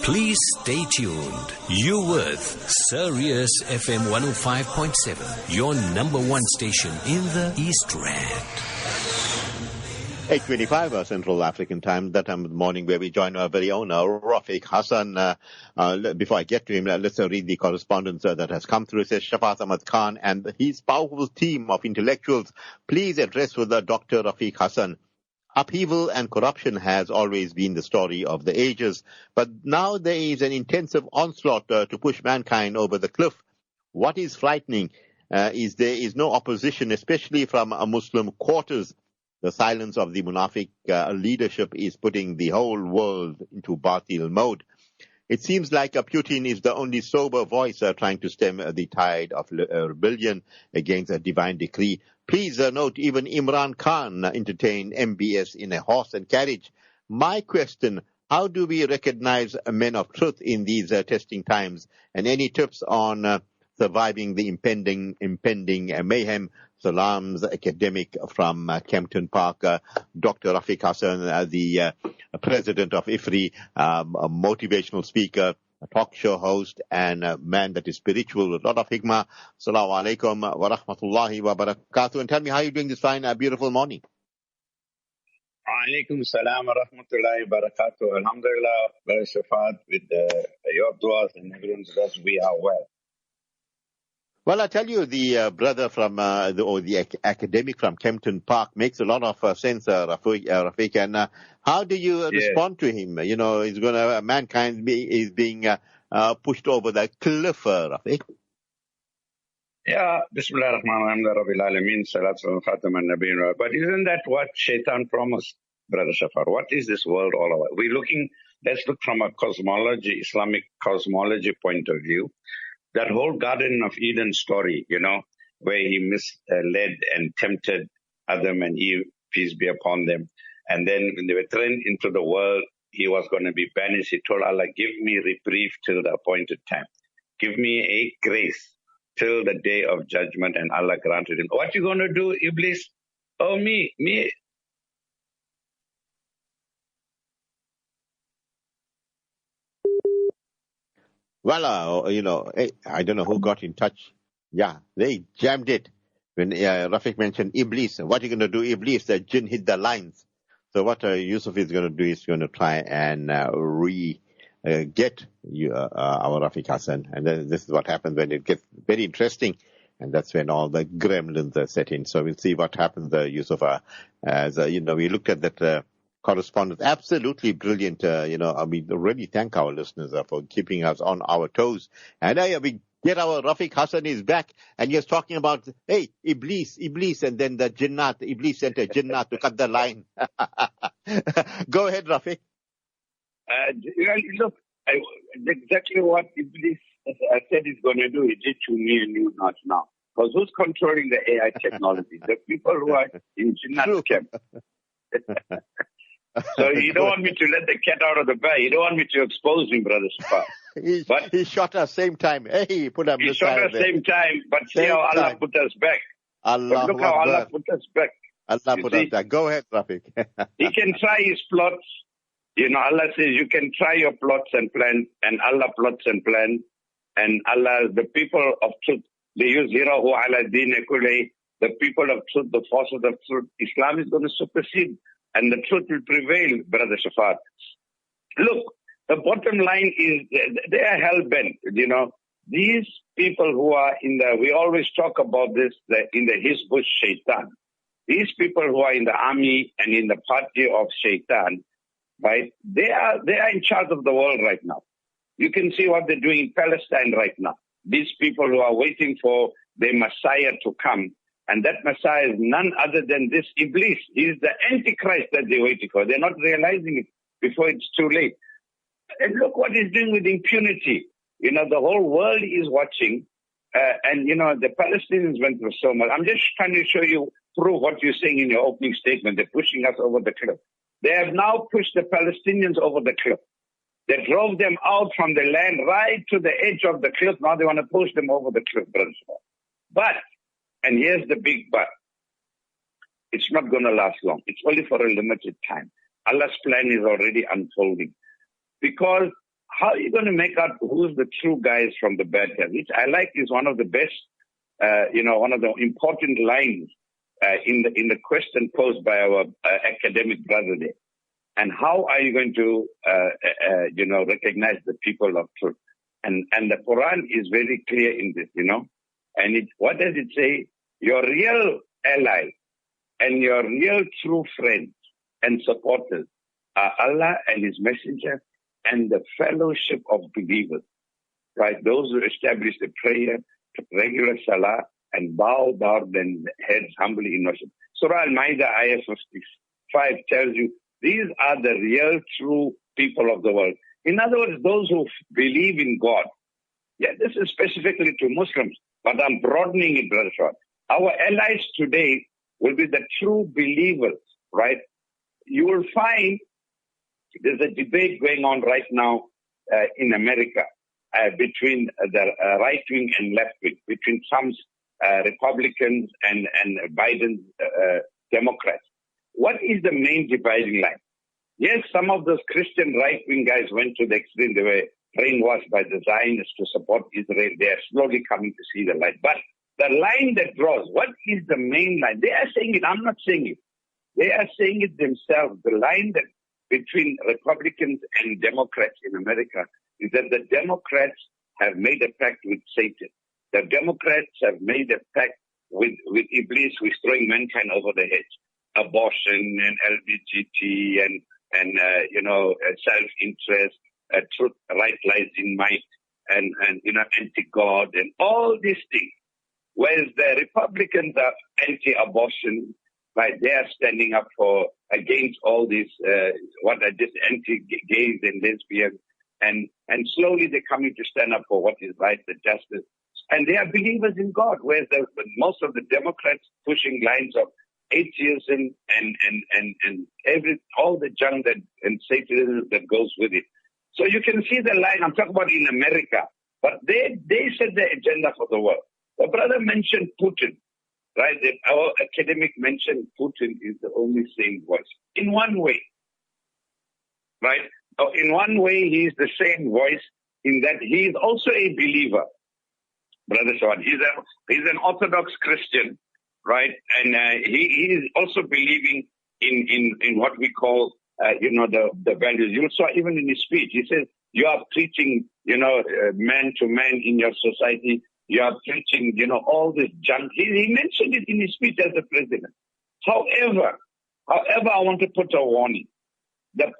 Please stay tuned. You're with Sirius FM 105.7, your number one station in the East Rand. 8:25 Central African time, that time of the morning, where we join our very own Rafeek Hassen. Before I get to him, let's read the correspondence that has come through. It says, Shafat Ahmad Khan and his powerful team of intellectuals, please address with Dr. Rafeek Hassen. Upheaval and corruption has always been the story of the ages, but now there is an intensive onslaught to push mankind over the cliff. What is frightening is there is no opposition, especially from Muslim quarters. The silence of the Munafiq leadership is putting the whole world into batil mode. It seems like Putin is the only sober voice trying to stem the tide of rebellion against a divine decree. Please note, even Imran Khan entertained MBS in a horse and carriage. My question, how do we recognize men of truth in these testing times? And any tips on surviving the impending mayhem? Salam's academic from Kempton Park, Dr. Rafeek Hassen, the president of IFRI, a motivational speaker, a talk show host, and a man that is spiritual with a lot of hikmah. Assalamu alaikum wa rahmatullahi wa barakatuh. And tell me, how are you doing this fine, beautiful morning? Alaikum salam wa rahmatullahi wa barakatuh. Alhamdulillah, Brother Shafat, with your du'as and everyone's du'as, we are well. Well, I tell you, the brother from the academic from Kempton Park makes a lot of sense, Rafeek. And how do you respond to him? You know, he's mankind is being pushed over the cliff, Rafeek. Yeah, Bismillah ar-Rahman ar-Rahim, Rabbil Alameen, Salat wa Khatam al-Nabiyyin. But isn't that what Shaitan promised, Brother Shafar? What is this world all about? Let's look from a cosmology, Islamic cosmology point of view. That whole Garden of Eden story, you know, where he misled and tempted Adam and Eve, peace be upon them. And then when they were thrown into the world, he was going to be banished. He told Allah, give me reprieve till the appointed time. Give me a grace till the day of judgment. And Allah granted him. What you going to do, Iblis? Oh, me. Well, I don't know who got in touch. Yeah, they jammed it. When Rafeek mentioned Iblis, what are you going to do, Iblis? The jinn hit the lines. So what Yusuf is going to do is going to try and get our Rafeek Hassen. And then this is what happens when it gets very interesting. And that's when all the gremlins are set in. So we'll see what happens, Yusuf. We looked at that correspondence. Absolutely brilliant. We really thank our listeners for keeping us on our toes. And we get our Rafeek Hassen is back, and he's talking about, hey, Iblis, and then the Jinnat. Iblis sent a Jinnat to cut the line. Go ahead, Rafeek. Look, exactly what Iblis said he's going to do, he did to me and you not now. Because who's controlling the AI technology? The people who are in Jinnat camp. So you don't want me to let the cat out of the bag. You don't want me to expose him, Brother Safar. He shot us same time. Hey, put up he shot us same time, but see how Allah put us back. Look how Allah put us back. Allah put us back. Go ahead, Rafeek. He can try his plots. You know, Allah says you can try your plots and plan, and Allah plots and plan. And Allah, the people of truth, they use Hirahu ala deen kulay, the people of truth, the forces of truth. Islam is going to supersede. And the truth will prevail, Brother Shafat. Look, the bottom line is they are hell-bent, you know. These people who are we always talk about this, in the Hizbush Shaitan. These people who are in the army and in the party of Shaitan, right, they are in charge of the world right now. You can see what they're doing in Palestine right now. These people who are waiting for their Messiah to come. And that Messiah is none other than this Iblis. He is the Antichrist that they're waiting for. They're not realizing it before it's too late. And look what he's doing with impunity. You know, the whole world is watching. And, you know, the Palestinians went through so much. I'm just trying to show you through what you're saying in your opening statement. They're pushing us over the cliff. They have now pushed the Palestinians over the cliff. They drove them out from the land right to the edge of the cliff. Now they want to push them over the cliff, brother. But, and here's the big but, it's not going to last long. It's only for a limited time. Allah's plan is already unfolding. Because how are you going to make out who's the true guys from the bad guys? Which I like is one of the best, one of the important lines in the question posed by our academic brother there. And how are you going to, recognize the people of truth? And the Quran is very clear in this, And what does it say? Your real ally and your real true friends and supporters are Allah and His Messenger and the fellowship of believers, right? Those who establish the prayer, regular salah, and bow their heads humbly in worship. Surah Al-Ma'idah, ayah 55 tells you these are the real true people of the world. In other words, those who believe in God. Yeah, this is specifically to Muslims, but I'm broadening it, Brother Shah. Our allies today will be the true believers, right? You will find there's a debate going on right now in America between the right wing and left wing, between some Republicans and Biden's Democrats. What is the main dividing line? Yes, some of those Christian right-wing guys went to the extreme. They were brainwashed by the Zionists to support Israel. They are slowly coming to see the light. But the line that draws, what is the main line? They are saying it. I'm not saying it. They are saying it themselves. The line that between Republicans and Democrats in America is that the Democrats have made a pact with Satan. The Democrats have made a pact with Iblis, who is throwing mankind over the hedge. Abortion and LGBT and self-interest, truth, right lies in might, and anti-God and all these things. Whereas the Republicans are anti-abortion, right? They are standing up against all these, anti-gays and lesbians, and slowly they're coming to stand up for what is right, the justice. And they are believers in God, whereas most of the Democrats pushing lines of atheism and all the junk and Satanism that goes with it. So you can see the line. I'm talking about in America, but they set the agenda for the world. The brother mentioned Putin, right? Our academic mentioned Putin is the only sane voice. In one way, right? In one way, he is the same voice in that he is also a believer, Brother Shawan. He's an Orthodox Christian, right? And he is also believing in what we call, the values. You saw even in his speech, he says, you are preaching, man to man in your society. You are preaching, all this junk. He mentioned it in his speech as the president. However, I want to put a warning. The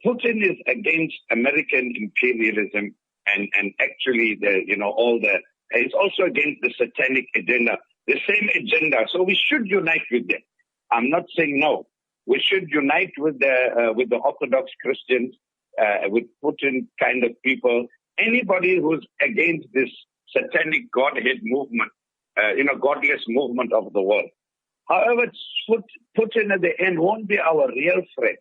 Putin is against American imperialism and actually it's also against the satanic agenda, the same agenda. So we should unite with them. I'm not saying no. We should unite with the Orthodox Christians, with Putin kind of people, anybody who's against this satanic Godhead movement, godless movement of the world. However, Putin at the end won't be our real friend,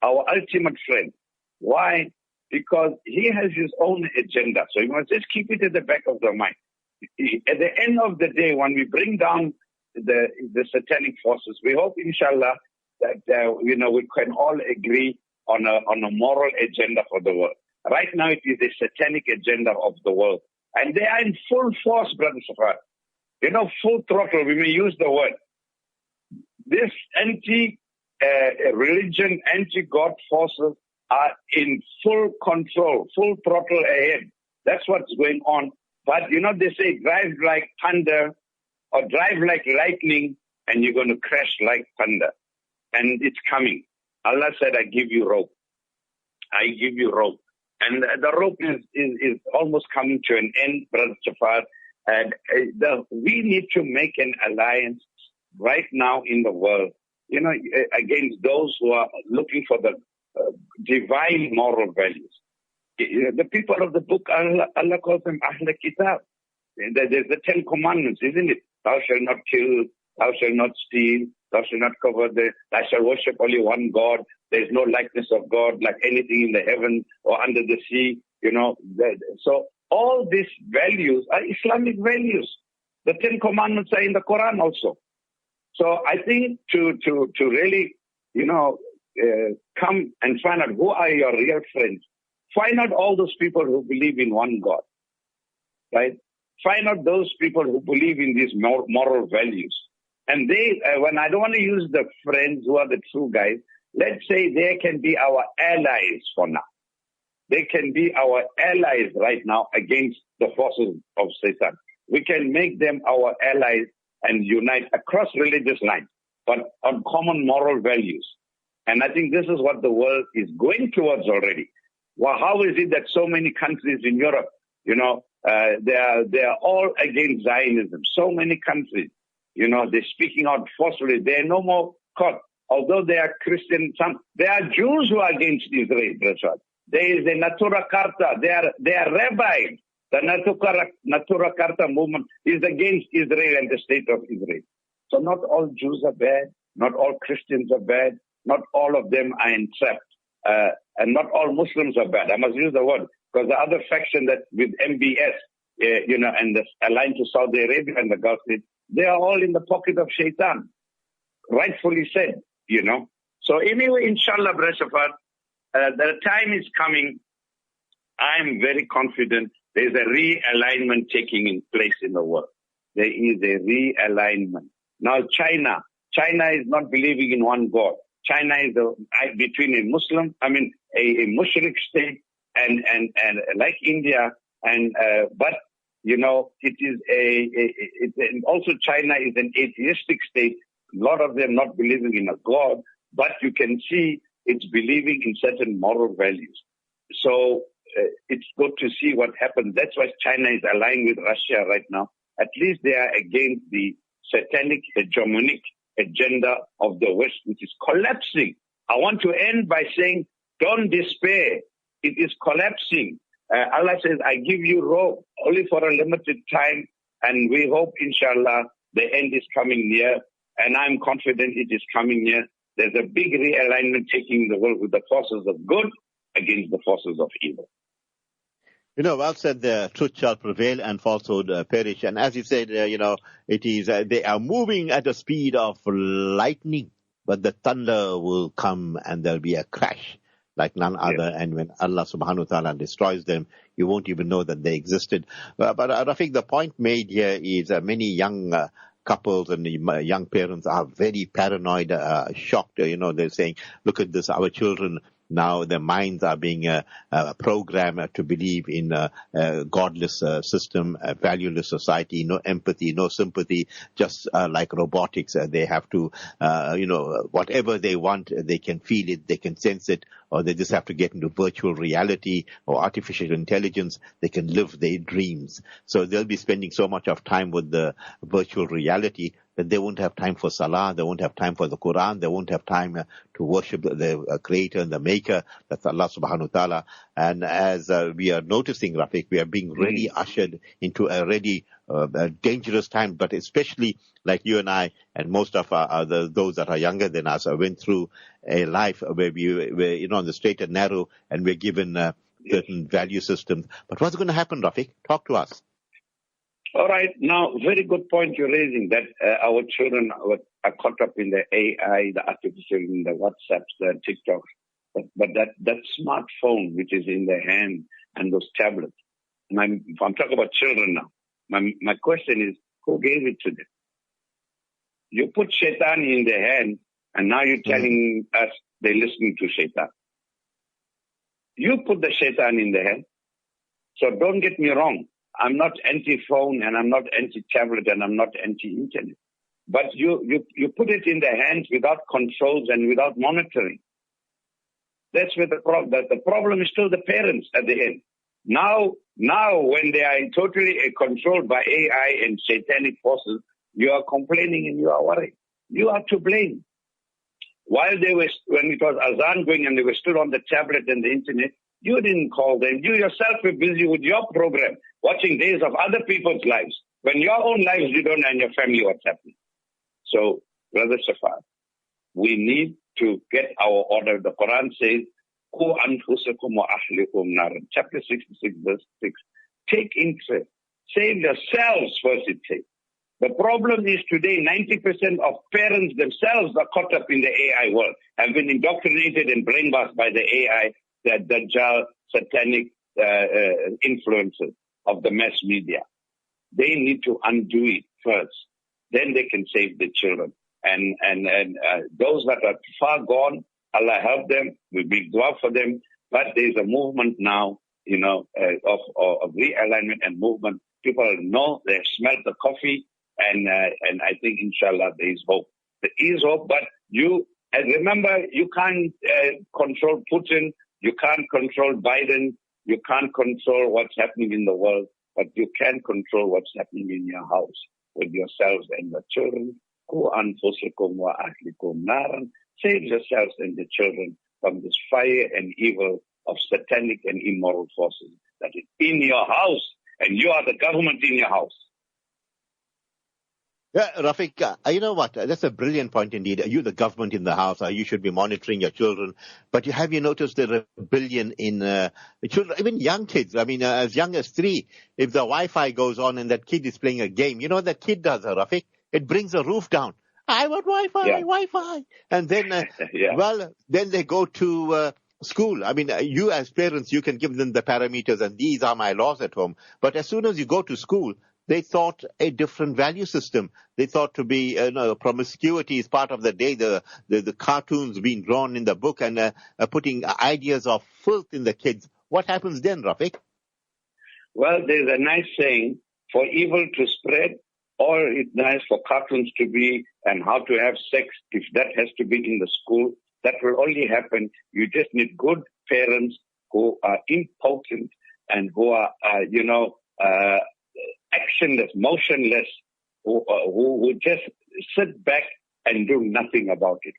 our ultimate friend. Why? Because he has his own agenda. So you must just keep it at the back of the mind. At the end of the day, when we bring down the satanic forces, we hope, inshallah, that we can all agree on a moral agenda for the world. Right now, it is a satanic agenda of the world. And they are in full force, Brother Safar. Full throttle, we may use the word. This anti-religion, anti-God forces are in full control, full throttle ahead. That's what's going on. But, they say drive like thunder or drive like lightning and you're going to crash like thunder. And it's coming. Allah said, I give you rope. I give you rope. And the rope is almost coming to an end, Brother Jafar. And we need to make an alliance right now in the world, against those who are looking for the divine moral values. The people of the book, Allah calls them Ahl Kitab. There's the 10 Commandments, isn't it? Thou shalt not kill, thou shalt not steal, thou shalt not cover thou shalt worship only one God. There's no likeness of God like anything in the heaven or under the sea, So all these values are Islamic values. The 10 Commandments are in the Quran also. So I think to really, come and find out who are your real friends. Find out all those people who believe in one God, right? Find out those people who believe in these moral values. And they, when I don't want to use the friends who are the true guys, let's say they can be our allies for now. They can be our allies right now against the forces of Satan. We can make them our allies and unite across religious lines, but on common moral values. And I think this is what the world is going towards already. Well, how is it that so many countries in Europe, they are all against Zionism? So many countries, they're speaking out forcefully. They are no more caught. Although they are Christian, there are Jews who are against Israel, Prashad. There is a Natura Carta. They are rabbis. The Natura Carta movement is against Israel and the state of Israel. So not all Jews are bad. Not all Christians are bad. Not all of them are entrapped. And not all Muslims are bad. I must use the word, because the other faction that with MBS, and the aligned to Saudi Arabia and the Gulf State, they are all in the pocket of Shaitan. Rightfully said, So anyway, inshallah, Brashafat, the time is coming. I am very confident there is a realignment taking in place in the world. There is a realignment. Now China is not believing in one God. China is between a mushrik state and like India, but it is also China is an atheistic state. A lot of them not believing in a God, but you can see it's believing in certain moral values. So it's good to see what happens. That's why China is allying with Russia right now. At least they are against the satanic hegemonic agenda of the West, which is collapsing. I want to end by saying, don't despair. It is collapsing. Allah says, I give you rope only for a limited time, and we hope, inshallah, the end is coming near, and I'm confident it is coming near. There's a big realignment taking the world with the forces of good against the forces of evil. Well said, the truth shall prevail and falsehood perish. And as you said, it is, they are moving at the speed of lightning, but the thunder will come and there'll be a crash like none other. Yes. And when Allah subhanahu wa ta'ala destroys them, you won't even know that they existed. But Rafeek, the point made here is many young couples and young parents are very paranoid, shocked. They're saying, look at this, our children, now their minds are being programmed to believe in a godless system, a valueless society, no empathy, no sympathy, just like robotics. They have to, whatever they want, they can feel it, they can sense it, or they just have to get into virtual reality or artificial intelligence. They can live their dreams. So they'll be spending so much of time with the virtual reality that they won't have time for Salah, they won't have time for the Quran, they won't have time to worship the Creator and the Maker, that's Allah subhanahu wa ta'ala. And as we are noticing, Rafeek, we are being really ushered into a really dangerous time, but especially like you and I and most of those that are younger than us went through a life where we're on the straight and narrow, and we're given certain value systems. But what's going to happen, Rafeek? Talk to us. All right. Now, very good point you're raising, that our children are caught up in the AI, the artificial, in the WhatsApps, the TikToks, but that smartphone which is in their hand and those tablets. I'm talking about children now. My question is, who gave it to them? You put Shaitan in their hand, and now you're telling us they're listening to Shaitan. You put the Shaitan in their hand. So don't get me wrong. I'm not anti-phone, and I'm not anti-tablet, and I'm not anti-internet. But you put it in their hands without controls and without monitoring. That's where the problem is still the parents at the end. Now when they are totally controlled by AI and satanic forces, you are complaining and you are worried. You are to blame. While when it was Azan going and they were still on the tablet and the internet, you didn't call them. You yourself were busy with your program, watching days of other people's lives. When your own lives, you don't know, and your family what's happening. So, Brother Shafar, we need to get our order. The Quran says, Qu anfusakum wa ahlikum naran. Chapter 66, verse 6. Take interest. Save yourselves first, it says. The problem is today, 90% of parents themselves are caught up in the AI world, have been indoctrinated and brainwashed by the AI, the Dajjal, satanic influences of the mass media. They need to undo it first. Then they can save the children. And those that are far gone, Allah help them. We big dua for them. But there's a movement now, of realignment and movement. People know, they've smelled the coffee, and I think inshallah there is hope. There is hope, but remember, you can't control Putin, you can't control Biden, you can't control what's happening in the world, but you can control what's happening in your house with yourselves and your children. Save yourselves and the children from this fire and evil of satanic and immoral forces that is in your house, and you are the government in your house. Yeah, Rafeek, you know what? That's a brilliant point indeed. You, the government in the house, you should be monitoring your children. But have you noticed the rebellion in children, even young kids? I mean, as young as 3, if the Wi-Fi goes on and that kid is playing a game, you know what that kid does, Rafeek? It brings the roof down. I want Wi-Fi. And then, then they go to school. I mean, you as parents, you can give them the parameters and these are my laws at home. But as soon as you go to school, they thought a different value system. They thought to be, promiscuity is part of the day, the cartoons being drawn in the book and putting ideas of filth in the kids. What happens then, Rafeek? Well, there's a nice saying, for evil to spread, or it's nice for cartoons to be, and how to have sex, if that has to be in the school, that will only happen. You just need good parents who are impotent and who are, actionless, motionless, who just sit back and do nothing about it.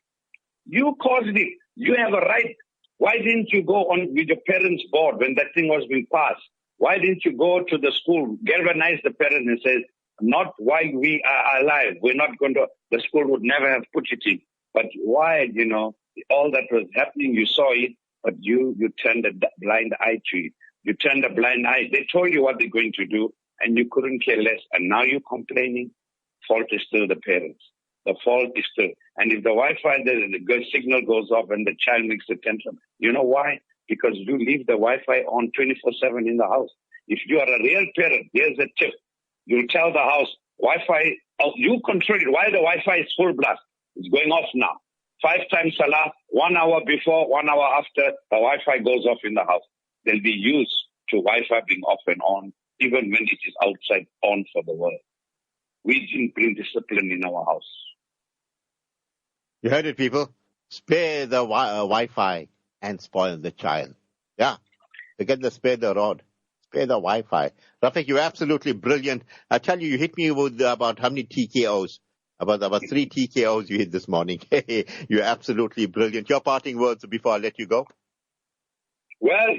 You caused it. You have a right. Why didn't you go on with your parents' board when that thing was being passed? Why didn't you go to the school, galvanize the parents and say, not while we are alive, we're not going to, the school would never have put it in. But why, all that was happening, you saw it, but you turned a blind eye to it. You turned a blind eye. They told you what they're going to do, and you couldn't care less. And now you're complaining. Fault is still the parents. The fault is still. And if the Wi-Fi, the signal goes off and the child makes a tantrum, you know why? Because you leave the Wi-Fi on 24/7 in the house. If you are a real parent, here's a tip. You'll tell the house, Wi-Fi, you control it. Why the Wi-Fi is full blast? It's going off now. 5 times Salah, 1 hour before, 1 hour after, the Wi-Fi goes off in the house. They'll be used to Wi-Fi being off and on, even when it is outside on for the world. We didn't bring discipline in our house. You heard it, people. Spare the Wi-Fi and spoil the child. Yeah. Forget the spare the rod. Spare the Wi-Fi. Rafeek, you're absolutely brilliant. I tell you, you hit me with about how many TKOs? About 3 TKOs you hit this morning. You're absolutely brilliant. Your parting words before I let you go? Well,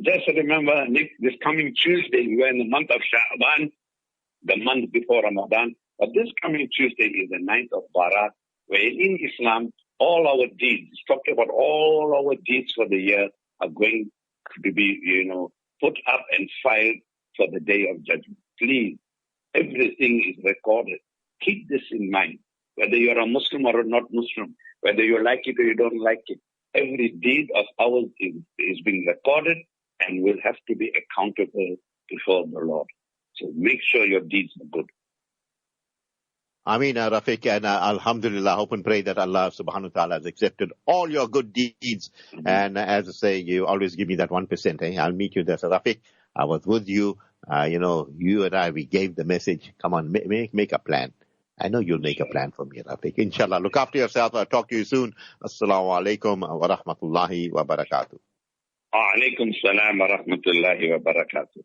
just remember, Nick, this coming Tuesday, we're in the month of Sha'ban, the month before Ramadan. But this coming Tuesday is the 9th of Barat, where in Islam, all our deeds, talking about all our deeds for the year, are going to be, put up and filed for the day of judgment. Please, everything is recorded. Keep this in mind. Whether you're a Muslim or not Muslim, whether you like it or you don't like it, every deed of ours is being recorded and will have to be accountable before the Lord. So make sure your deeds are good. Ameen, Rafeek, and alhamdulillah, hope and pray that Allah subhanahu wa ta'ala has accepted all your good deeds. Mm-hmm. And as I say, you always give me that 1%. I'll meet you there. So Rafeek, I was with you. You and I, we gave the message. Come on, make a plan. I know you'll make a plan for me, Rafeek. Inshallah. Look after yourself. I'll talk to you soon. Assalamu alaikum wa rahmatullahi wa barakatuh. Alaikum salam wa rahmatullahi wa barakatuh.